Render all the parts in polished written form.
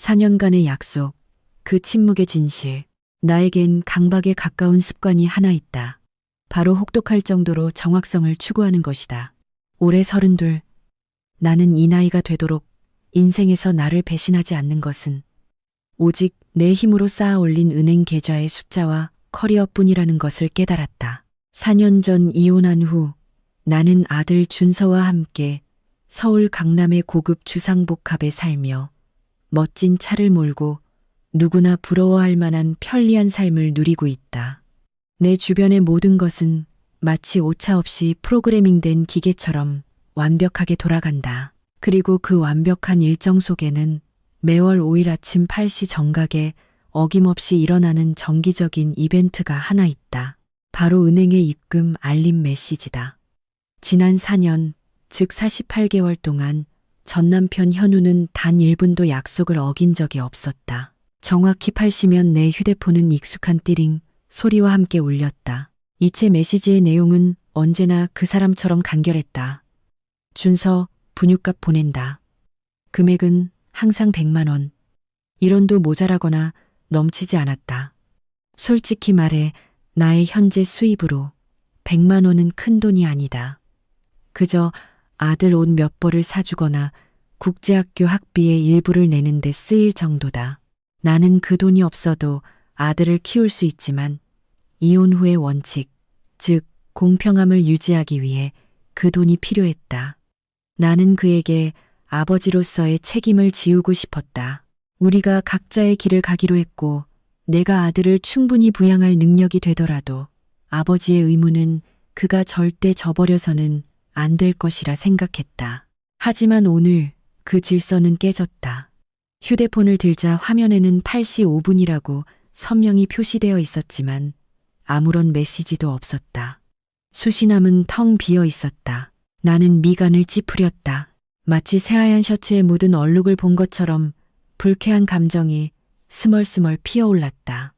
4년간의 약속, 그 침묵의 진실. 나에겐 강박에 가까운 습관이 하나 있다. 바로 혹독할 정도로 정확성을 추구하는 것이다. 올해 32. 나는 이 나이가 되도록 인생에서 나를 배신하지 않는 것은 오직 내 힘으로 쌓아 올린 은행 계좌의 숫자와 커리어뿐이라는 것을 깨달았다. 4년 전 이혼한 후 나는 아들 준서와 함께 서울 강남의 고급 주상복합에 살며 멋진 차를 몰고 누구나 부러워할 만한 편리한 삶을 누리고 있다. 내 주변의 모든 것은 마치 오차 없이 프로그래밍된 기계처럼 완벽하게 돌아간다. 그리고 그 완벽한 일정 속에는 매월 5일 아침 8시 정각에 어김없이 일어나는 정기적인 이벤트가 하나 있다. 바로 은행의 입금 알림 메시지다. 지난 4년, 즉 48개월 동안 전 남편 현우는 단 1분도 약속을 어긴 적이 없었다. 정확히 8시면 내 휴대폰은 익숙한 띠링 소리와 함께 울렸다. 이체 메시지의 내용은 언제나 그 사람처럼 간결했다. 준서, 분유값 보낸다. 금액은 항상 100만 원. 1원도 모자라거나 넘치지 않았다. 솔직히 말해 나의 현재 수입으로 100만 원은 큰 돈이 아니다. 그저 아들 옷 몇 벌을 사주거나 국제학교 학비의 일부를 내는 데 쓰일 정도다. 나는 그 돈이 없어도 아들을 키울 수 있지만 이혼 후의 원칙, 즉 공평함을 유지하기 위해 그 돈이 필요했다. 나는 그에게 아버지로서의 책임을 지우고 싶었다. 우리가 각자의 길을 가기로 했고 내가 아들을 충분히 부양할 능력이 되더라도 아버지의 의무는 그가 절대 저버려서는 안 될 것이라 생각했다. 하지만 오늘 그 질서는 깨졌다. 휴대폰을 들자 화면에는 8시 5분이라고 선명히 표시되어 있었지만 아무런 메시지도 없었다. 수신함은 텅 비어 있었다. 나는 미간을 찌푸렸다. 마치 새하얀 셔츠에 묻은 얼룩을 본 것처럼 불쾌한 감정이 스멀스멀 피어올랐다.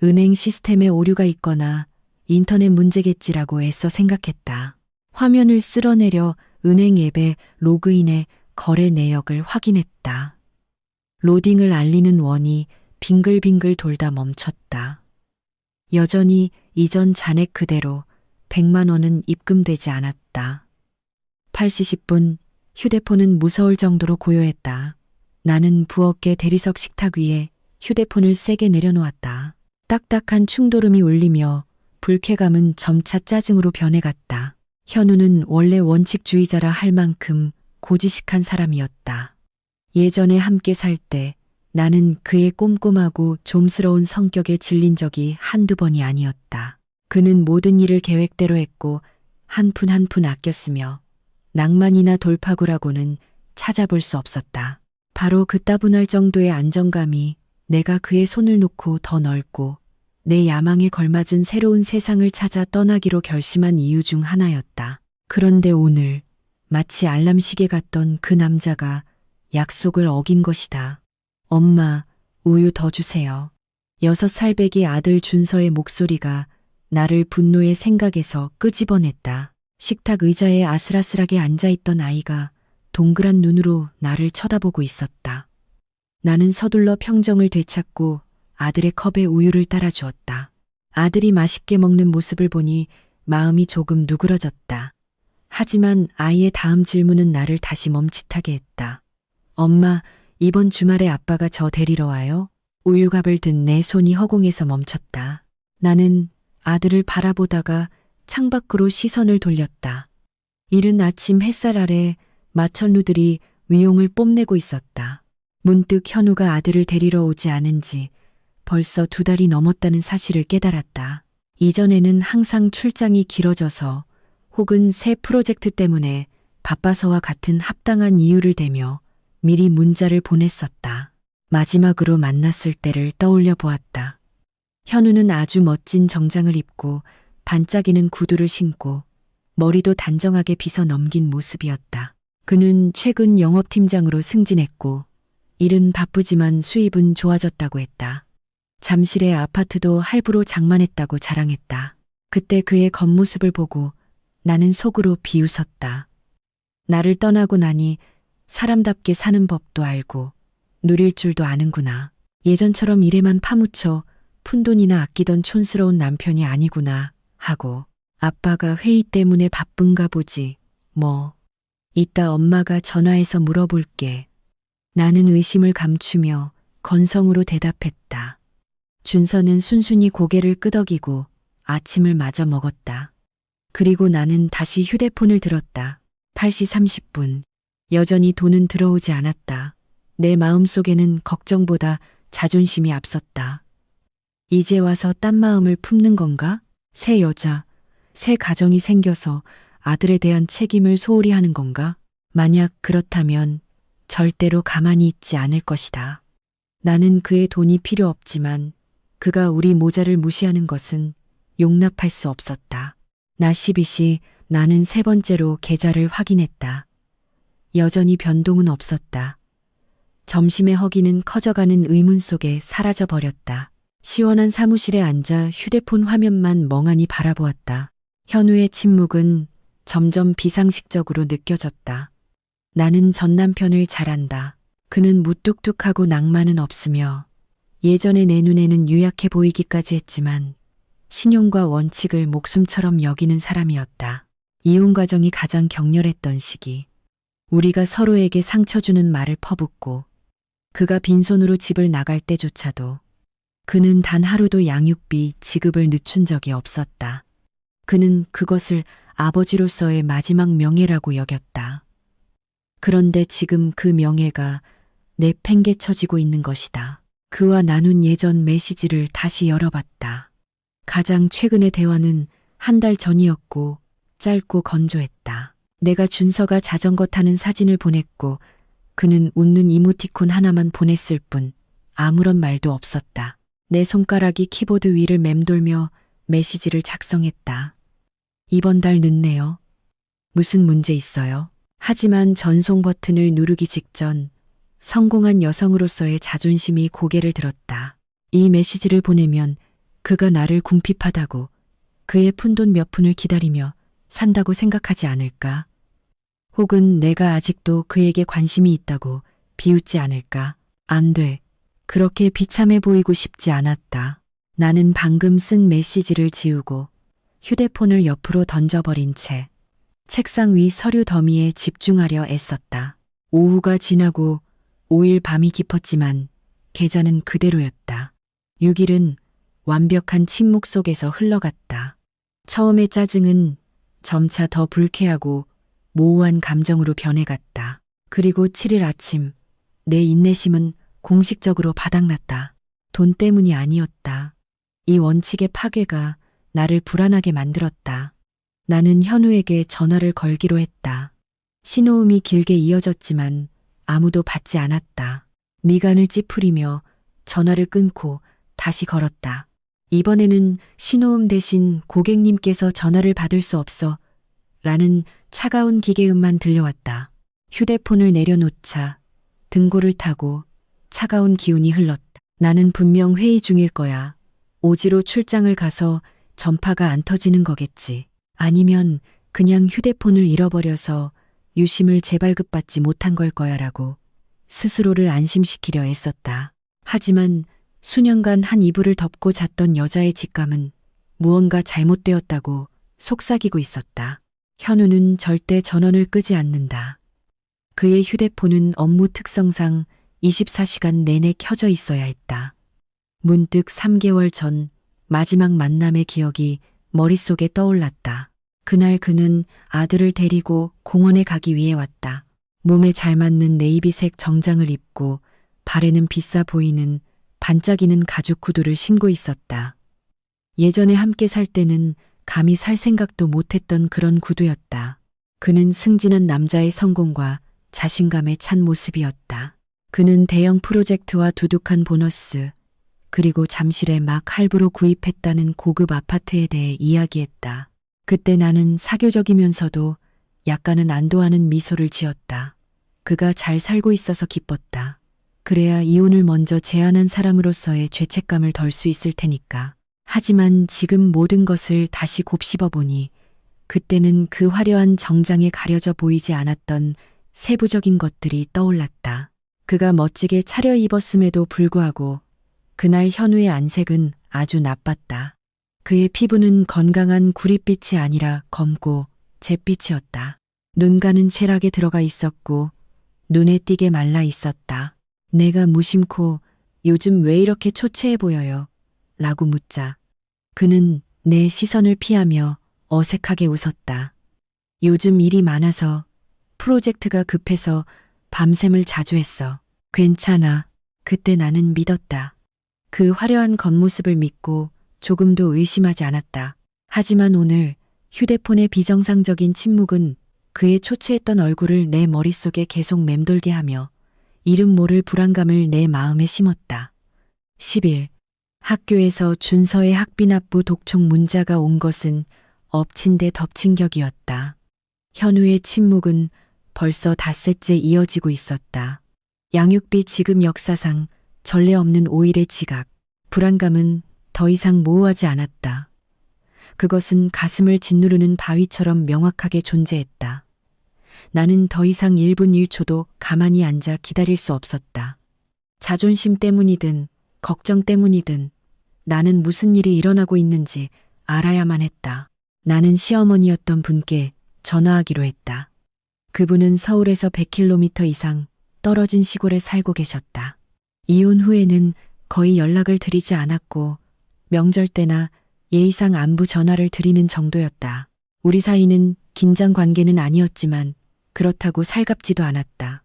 은행 시스템에 오류가 있거나 인터넷 문제겠지라고 애써 생각했다. 화면을 쓸어내려 은행 앱에 로그인해 거래 내역을 확인했다. 로딩을 알리는 원이 빙글빙글 돌다 멈췄다. 여전히 이전 잔액 그대로 100만 원은 입금되지 않았다. 8시 10분 휴대폰은 무서울 정도로 고요했다. 나는 부엌의 대리석 식탁 위에 휴대폰을 세게 내려놓았다. 딱딱한 충돌음이 울리며 불쾌감은 점차 짜증으로 변해갔다. 현우는 원래 원칙주의자라 할 만큼 고지식한 사람이었다. 예전에 함께 살 때 나는 그의 꼼꼼하고 좀스러운 성격에 질린 적이 한두 번이 아니었다. 그는 모든 일을 계획대로 했고 한 푼 한 푼 아꼈으며 낭만이나 돌파구라고는 찾아볼 수 없었다. 바로 그 따분할 정도의 안정감이 내가 그의 손을 놓고 더 넓고 내 야망에 걸맞은 새로운 세상을 찾아 떠나기로 결심한 이유 중 하나였다. 그런데 오늘 마치 알람 시계 같던 그 남자가 약속을 어긴 것이다. 엄마, 우유 더 주세요. 6살배기 아들 준서의 목소리가 나를 분노의 생각에서 끄집어냈다. 식탁 의자에 아슬아슬하게 앉아있던 아이가 동그란 눈으로 나를 쳐다보고 있었다. 나는 서둘러 평정을 되찾고 아들의 컵에 우유를 따라주었다. 아들이 맛있게 먹는 모습을 보니 마음이 조금 누그러졌다. 하지만 아이의 다음 질문은 나를 다시 멈칫하게 했다. 엄마, 이번 주말에 아빠가 저 데리러 와요? 우유갑을 든 내 손이 허공에서 멈췄다. 나는 아들을 바라보다가 창밖으로 시선을 돌렸다. 이른 아침 햇살 아래 마천루들이 위용을 뽐내고 있었다. 문득 현우가 아들을 데리러 오지 않은 지 벌써 2달이 넘었다는 사실을 깨달았다. 이전에는 항상 출장이 길어져서 혹은 새 프로젝트 때문에 바빠서와 같은 합당한 이유를 대며 미리 문자를 보냈었다. 마지막으로 만났을 때를 떠올려 보았다. 현우는 아주 멋진 정장을 입고 반짝이는 구두를 신고 머리도 단정하게 빗어 넘긴 모습이었다. 그는 최근 영업팀장으로 승진했고 일은 바쁘지만 수입은 좋아졌다고 했다. 잠실의 아파트도 할부로 장만했다고 자랑했다. 그때 그의 겉모습을 보고 나는 속으로 비웃었다. 나를 떠나고 나니 사람답게 사는 법도 알고 누릴 줄도 아는구나. 예전처럼 일에만 파묻혀 푼돈이나 아끼던 촌스러운 남편이 아니구나 하고 아빠가 회의 때문에 바쁜가 보지. 뭐. 이따 엄마가 전화해서 물어볼게. 나는 의심을 감추며 건성으로 대답했다. 준서는 순순히 고개를 끄덕이고 아침을 마저 먹었다. 그리고 나는 다시 휴대폰을 들었다. 8시 30분. 여전히 돈은 들어오지 않았다. 내 마음속에는 걱정보다 자존심이 앞섰다. 이제 와서 딴 마음을 품는 건가? 새 여자, 새 가정이 생겨서 아들에 대한 책임을 소홀히 하는 건가? 만약 그렇다면 절대로 가만히 있지 않을 것이다. 나는 그의 돈이 필요 없지만 그가 우리 모자를 무시하는 것은 용납할 수 없었다. 낮 12시 나는 세 번째로 계좌를 확인했다. 여전히 변동은 없었다. 점심의 허기는 커져가는 의문 속에 사라져 버렸다. 시원한 사무실에 앉아 휴대폰 화면만 멍하니 바라보았다. 현우의 침묵은 점점 비상식적으로 느껴졌다. 나는 전 남편을 잘 안다. 그는 무뚝뚝하고 낭만은 없으며 예전에 내 눈에는 유약해 보이기까지 했지만 신용과 원칙을 목숨처럼 여기는 사람이었다. 이혼 과정이 가장 격렬했던 시기. 우리가 서로에게 상처 주는 말을 퍼붓고 그가 빈손으로 집을 나갈 때조차도 그는 단 하루도 양육비 지급을 늦춘 적이 없었다. 그는 그것을 아버지로서의 마지막 명예라고 여겼다. 그런데 지금 그 명예가 내팽개쳐지고 있는 것이다. 그와 나눈 예전 메시지를 다시 열어봤다. 가장 최근의 대화는 한 달 전이었고 짧고 건조했다. 내가 준서가 자전거 타는 사진을 보냈고 그는 웃는 이모티콘 하나만 보냈을 뿐 아무런 말도 없었다. 내 손가락이 키보드 위를 맴돌며 메시지를 작성했다. 이번 달 늦네요. 무슨 문제 있어요? 하지만 전송 버튼을 누르기 직전 성공한 여성으로서의 자존심이 고개를 들었다. 이 메시지를 보내면 그가 나를 궁핍하다고 그의 푼돈 몇 푼을 기다리며 산다고 생각하지 않을까? 혹은 내가 아직도 그에게 관심이 있다고 비웃지 않을까? 안 돼. 그렇게 비참해 보이고 싶지 않았다. 나는 방금 쓴 메시지를 지우고 휴대폰을 옆으로 던져버린 채 책상 위 서류 더미에 집중하려 애썼다. 오후가 지나고 5일 밤이 깊었지만 계좌는 그대로였다. 6일은 완벽한 침묵 속에서 흘러갔다. 처음의 짜증은 점차 더 불쾌하고 모호한 감정으로 변해갔다. 그리고 7일 아침 내 인내심은 공식적으로 바닥났다. 돈 때문이 아니었다. 이 원칙의 파괴가 나를 불안하게 만들었다. 나는 현우에게 전화를 걸기로 했다. 신호음이 길게 이어졌지만 아무도 받지 않았다. 미간을 찌푸리며 전화를 끊고 다시 걸었다. 이번에는 신호음 대신 고객님께서 전화를 받을 수 없어 라는 차가운 기계음만 들려왔다. 휴대폰을 내려놓자 등골을 타고 차가운 기운이 흘렀다. 나는 분명 회의 중일 거야. 오지로 출장을 가서 전파가 안 터지는 거겠지. 아니면 그냥 휴대폰을 잃어버려서 유심을 재발급받지 못한 걸 거야라고 스스로를 안심시키려 애썼다. 하지만 수년간 한 이불을 덮고 잤던 여자의 직감은 무언가 잘못되었다고 속삭이고 있었다. 현우는 절대 전원을 끄지 않는다. 그의 휴대폰은 업무 특성상 24시간 내내 켜져 있어야 했다. 문득 3개월 전 마지막 만남의 기억이 머릿속에 떠올랐다. 그날 그는 아들을 데리고 공원에 가기 위해 왔다. 몸에 잘 맞는 네이비색 정장을 입고 발에는 비싸 보이는 반짝이는 가죽 구두를 신고 있었다. 예전에 함께 살 때는 감히 살 생각도 못했던 그런 구두였다. 그는 승진한 남자의 성공과 자신감에 찬 모습이었다. 그는 대형 프로젝트와 두둑한 보너스, 그리고 잠실에 막 할부로 구입했다는 고급 아파트에 대해 이야기했다. 그때 나는 사교적이면서도 약간은 안도하는 미소를 지었다. 그가 잘 살고 있어서 기뻤다. 그래야 이혼을 먼저 제안한 사람으로서의 죄책감을 덜 수 있을 테니까. 하지만 지금 모든 것을 다시 곱씹어 보니 그때는 그 화려한 정장에 가려져 보이지 않았던 세부적인 것들이 떠올랐다. 그가 멋지게 차려입었음에도 불구하고 그날 현우의 안색은 아주 나빴다. 그의 피부는 건강한 구릿빛이 아니라 검고 잿빛이었다. 눈가는 체락에 들어가 있었고 눈에 띄게 말라 있었다. 내가 무심코 요즘 왜 이렇게 초췌해 보여요? 라고 묻자 그는 내 시선을 피하며 어색하게 웃었다. 요즘 일이 많아서 프로젝트가 급해서 밤샘을 자주 했어. 괜찮아. 그때 나는 믿었다. 그 화려한 겉모습을 믿고 조금도 의심하지 않았다. 하지만 오늘 휴대폰의 비정상적인 침묵은 그의 초췌했던 얼굴을 내 머릿속에 계속 맴돌게 하며 이름 모를 불안감을 내 마음에 심었다. 10일 학교에서 준서의 학비납부 독촉 문자가 온 것은 엎친 데 덮친 격이었다. 현우의 침묵은 벌써 닷새째 이어지고 있었다. 양육비 지급 역사상 전례 없는 5일의 지각. 불안감은 더 이상 모호하지 않았다. 그것은 가슴을 짓누르는 바위처럼 명확하게 존재했다. 나는 더 이상 1분 1초도 가만히 앉아 기다릴 수 없었다. 자존심 때문이든 걱정 때문이든 나는 무슨 일이 일어나고 있는지 알아야만 했다. 나는 시어머니였던 분께 전화하기로 했다. 그분은 서울에서 100km 이상 떨어진 시골에 살고 계셨다. 이혼 후에는 거의 연락을 드리지 않았고 명절 때나 예의상 안부 전화를 드리는 정도였다. 우리 사이는 긴장 관계는 아니었지만 그렇다고 살갑지도 않았다.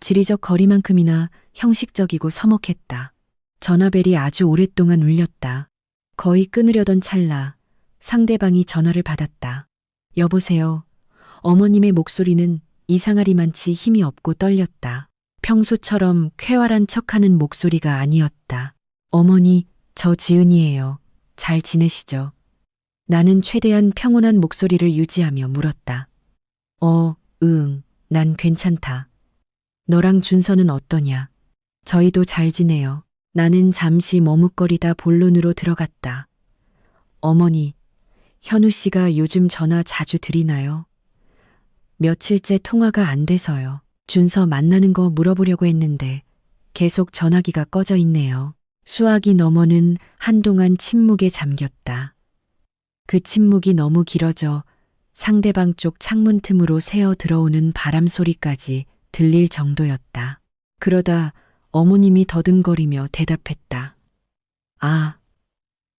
지리적 거리만큼이나 형식적이고 서먹했다. 전화벨이 아주 오랫동안 울렸다. 거의 끊으려던 찰나 상대방이 전화를 받았다. 여보세요. 어머님의 목소리는 이상하리만치 힘이 없고 떨렸다. 평소처럼 쾌활한 척하는 목소리가 아니었다. 어머니, 저 지은이에요. 잘 지내시죠? 나는 최대한 평온한 목소리를 유지하며 물었다. 난 괜찮다. 너랑 준서는 어떠냐? 저희도 잘 지내요. 나는 잠시 머뭇거리다 본론으로 들어갔다. 어머니, 현우 씨가 요즘 전화 자주 드리나요? 며칠째 통화가 안 돼서요. 준서 만나는 거 물어보려고 했는데 계속 전화기가 꺼져 있네요. 수화기 너머는 한동안 침묵에 잠겼다. 그 침묵이 너무 길어져 상대방 쪽 창문 틈으로 새어 들어오는 바람 소리까지 들릴 정도였다. 그러다 어머님이 더듬거리며 대답했다.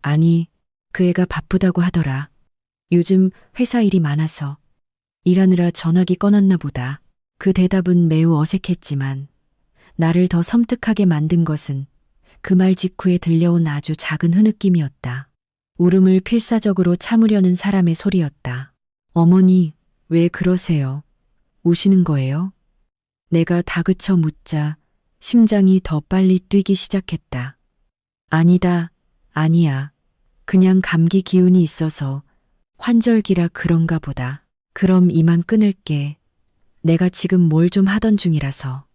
아니, 그 애가 바쁘다고 하더라. 요즘 회사 일이 많아서 일하느라 전화기 꺼놨나 보다. 그 대답은 매우 어색했지만 나를 더 섬뜩하게 만든 것은 그 말 직후에 들려온 아주 작은 흐느낌이었다. 울음을 필사적으로 참으려는 사람의 소리였다. 어머니, 왜 그러세요? 우시는 거예요? 내가 다그쳐 묻자 심장이 더 빨리 뛰기 시작했다. 아니야. 그냥 감기 기운이 있어서 환절기라 그런가 보다. 그럼 이만 끊을게. 내가 지금 뭘 좀 하던 중이라서.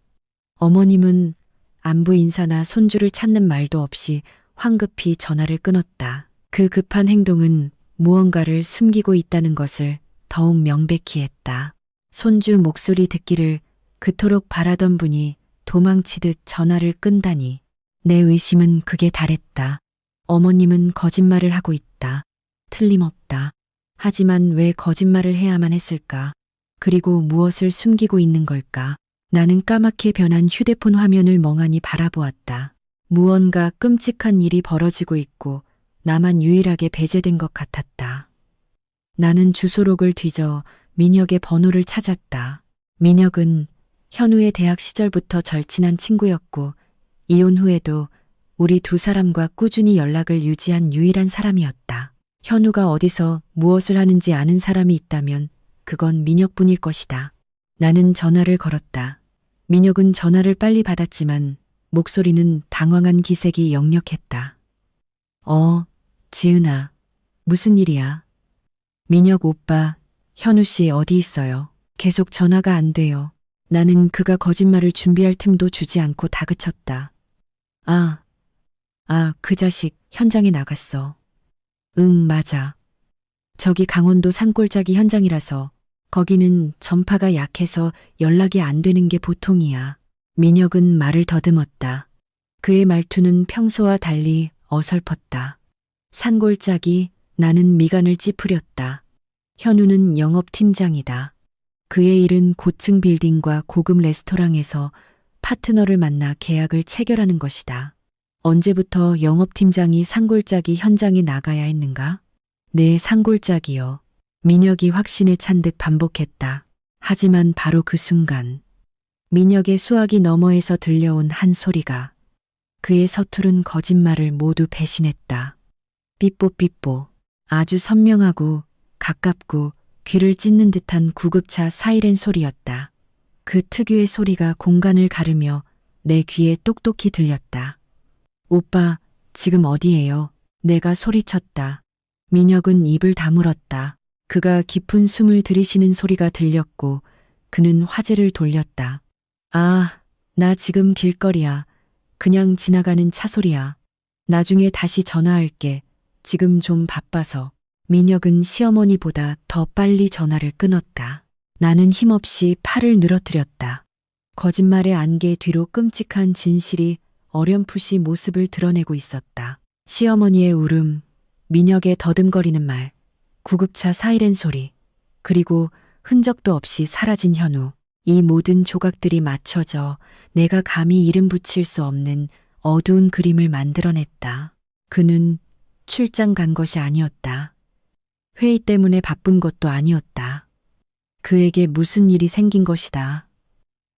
어머님은 안부 인사나 손주를 찾는 말도 없이 황급히 전화를 끊었다. 그 급한 행동은 무언가를 숨기고 있다는 것을 더욱 명백히 했다. 손주 목소리 듣기를 그토록 바라던 분이 도망치듯 전화를 끈다니. 내 의심은 극에 달했다. 어머님은 거짓말을 하고 있다. 틀림없다. 하지만 왜 거짓말을 해야만 했을까? 그리고 무엇을 숨기고 있는 걸까? 나는 까맣게 변한 휴대폰 화면을 멍하니 바라보았다. 무언가 끔찍한 일이 벌어지고 있고 나만 유일하게 배제된 것 같았다. 나는 주소록을 뒤져 민혁의 번호를 찾았다. 민혁은 현우의 대학 시절부터 절친한 친구였고 이혼 후에도 우리 두 사람과 꾸준히 연락을 유지한 유일한 사람이었다. 현우가 어디서 무엇을 하는지 아는 사람이 있다면 그건 민혁뿐일 것이다. 나는 전화를 걸었다. 민혁은 전화를 빨리 받았지만 목소리는 당황한 기색이 역력했다. 지은아, 무슨 일이야? 민혁 오빠, 현우 씨 어디 있어요? 계속 전화가 안 돼요. 나는 그가 거짓말을 준비할 틈도 주지 않고 다그쳤다. 그 자식 현장에 나갔어. 응, 맞아. 저기 강원도 산골짜기 현장이라서 거기는 전파가 약해서 연락이 안 되는 게 보통이야. 민혁은 말을 더듬었다. 그의 말투는 평소와 달리 어설펐다. 산골짜기, 나는 미간을 찌푸렸다. 현우는 영업팀장이다. 그의 일은 고층 빌딩과 고급 레스토랑에서 파트너를 만나 계약을 체결하는 것이다. 언제부터 영업팀장이 산골짜기 현장에 나가야 했는가? 네, 산골짜기요. 민혁이 확신에 찬 듯 반복했다. 하지만 바로 그 순간 민혁의 수화기 너머에서 들려온 한 소리가 그의 서투른 거짓말을 모두 배신했다. 삐뽀삐뽀. 아주 선명하고 가깝고 귀를 찢는 듯한 구급차 사이렌 소리였다. 그 특유의 소리가 공간을 가르며 내 귀에 똑똑히 들렸다. 오빠, 지금 어디예요? 내가 소리쳤다. 민혁은 입을 다물었다. 그가 깊은 숨을 들이쉬는 소리가 들렸고 그는 화제를 돌렸다. 아, 나 지금 길거리야. 그냥 지나가는 차 소리야. 나중에 다시 전화할게. 지금 좀 바빠서. 민혁은 시어머니보다 더 빨리 전화를 끊었다. 나는 힘없이 팔을 늘어뜨렸다. 거짓말의 안개 뒤로 끔찍한 진실이 어렴풋이 모습을 드러내고 있었다. 시어머니의 울음, 민혁의 더듬거리는 말, 구급차 사이렌 소리, 그리고 흔적도 없이 사라진 현우. 이 모든 조각들이 맞춰져 내가 감히 이름 붙일 수 없는 어두운 그림을 만들어냈다. 그는 출장 간 것이 아니었다. 회의 때문에 바쁜 것도 아니었다. 그에게 무슨 일이 생긴 것이다.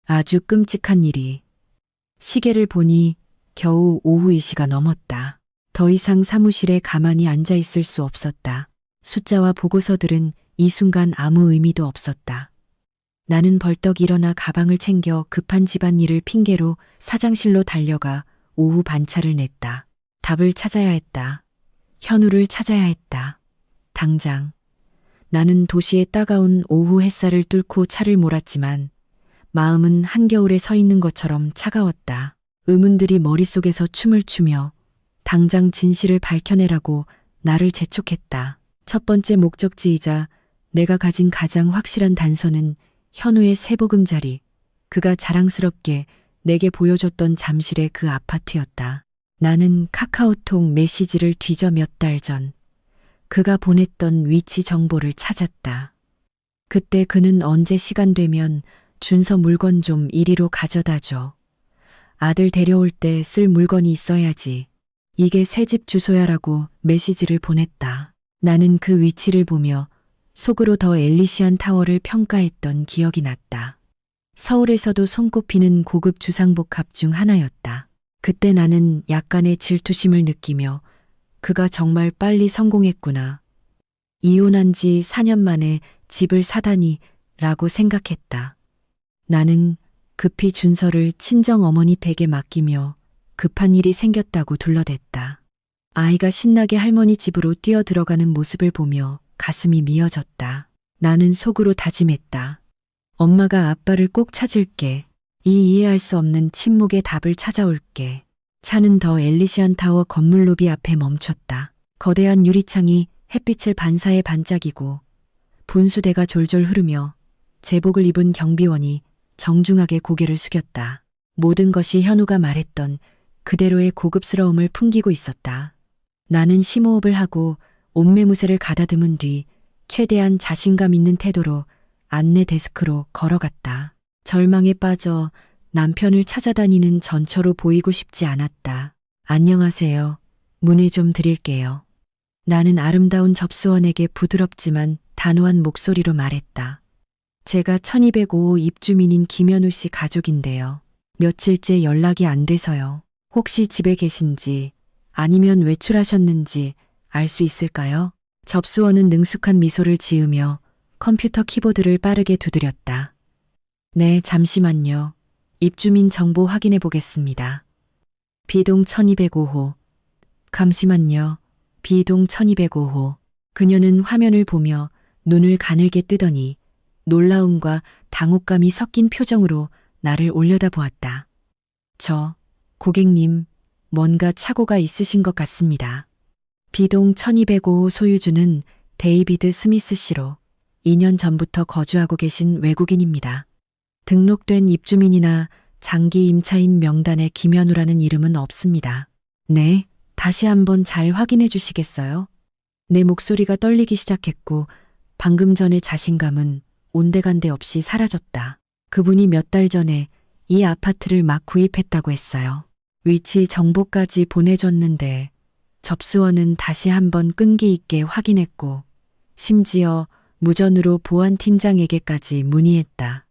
아주 끔찍한 일이. 시계를 보니 겨우 오후 2시가 넘었다. 더 이상 사무실에 가만히 앉아 있을 수 없었다. 숫자와 보고서들은 이 순간 아무 의미도 없었다. 나는 벌떡 일어나 가방을 챙겨 급한 집안일을 핑계로 사장실로 달려가 오후 반차를 냈다. 답을 찾아야 했다. 현우를 찾아야 했다. 당장. 나는 도시의 따가운 오후 햇살을 뚫고 차를 몰았지만 마음은 한겨울에 서 있는 것처럼 차가웠다. 의문들이 머릿속에서 춤을 추며 당장 진실을 밝혀내라고 나를 재촉했다. 첫 번째 목적지이자 내가 가진 가장 확실한 단서는 현우의 세보금자리, 그가 자랑스럽게 내게 보여줬던 잠실의 그 아파트였다. 나는 카카오톡 메시지를 뒤져 몇 달 전 그가 보냈던 위치 정보를 찾았다. 그때 그는 언제 시간 되면 준서 물건 좀 이리로 가져다 줘. 아들 데려올 때 쓸 물건이 있어야지. 이게 새집 주소야라고 메시지를 보냈다. 나는 그 위치를 보며 속으로 더 엘리시안 타워를 평가했던 기억이 났다. 서울에서도 손꼽히는 고급 주상복합 중 하나였다. 그때 나는 약간의 질투심을 느끼며 그가 정말 빨리 성공했구나. 이혼한 지 4년 만에 집을 사다니 라고 생각했다. 나는 급히 준서를 친정 어머니 댁에 맡기며 급한 일이 생겼다고 둘러댔다. 아이가 신나게 할머니 집으로 뛰어 들어가는 모습을 보며 가슴이 미어졌다. 나는 속으로 다짐했다. 엄마가 아빠를 꼭 찾을게. 이 이해할 수 없는 침묵의 답을 찾아올게. 차는 더 엘리시안 타워 건물 로비 앞에 멈췄다. 거대한 유리창이 햇빛을 반사해 반짝이고 분수대가 졸졸 흐르며 제복을 입은 경비원이 정중하게 고개를 숙였다. 모든 것이 현우가 말했던 그대로의 고급스러움을 풍기고 있었다. 나는 심호흡을 하고 옷매무새를 가다듬은 뒤 최대한 자신감 있는 태도로 안내 데스크로 걸어갔다. 절망에 빠져 남편을 찾아다니는 전처로 보이고 싶지 않았다. 안녕하세요. 문의 좀 드릴게요. 나는 아름다운 접수원에게 부드럽지만 단호한 목소리로 말했다. 제가 1205호 입주민인 김현우 씨 가족인데요. 며칠째 연락이 안 돼서요. 혹시 집에 계신지 아니면 외출하셨는지 알 수 있을까요? 접수원은 능숙한 미소를 지으며 컴퓨터 키보드를 빠르게 두드렸다. 네, 잠시만요. 입주민 정보 확인해 보겠습니다. B동 1205호. 잠시만요. B동 1205호. 그녀는 화면을 보며 눈을 가늘게 뜨더니 놀라움과 당혹감이 섞인 표정으로 나를 올려다보았다. 고객님, 뭔가 착오가 있으신 것 같습니다. B동 1205호 소유주는 데이비드 스미스 씨로 2년 전부터 거주하고 계신 외국인입니다. 등록된 입주민이나 장기 임차인 명단에 김현우라는 이름은 없습니다. 네, 다시 한번 잘 확인해 주시겠어요? 내 목소리가 떨리기 시작했고 방금 전의 자신감은 온데간데 없이 사라졌다. 그분이 몇 달 전에 이 아파트를 막 구입했다고 했어요. 위치 정보까지 보내줬는데 접수원은 다시 한번 끈기 있게 확인했고 심지어 무전으로 보안팀장에게까지 문의했다.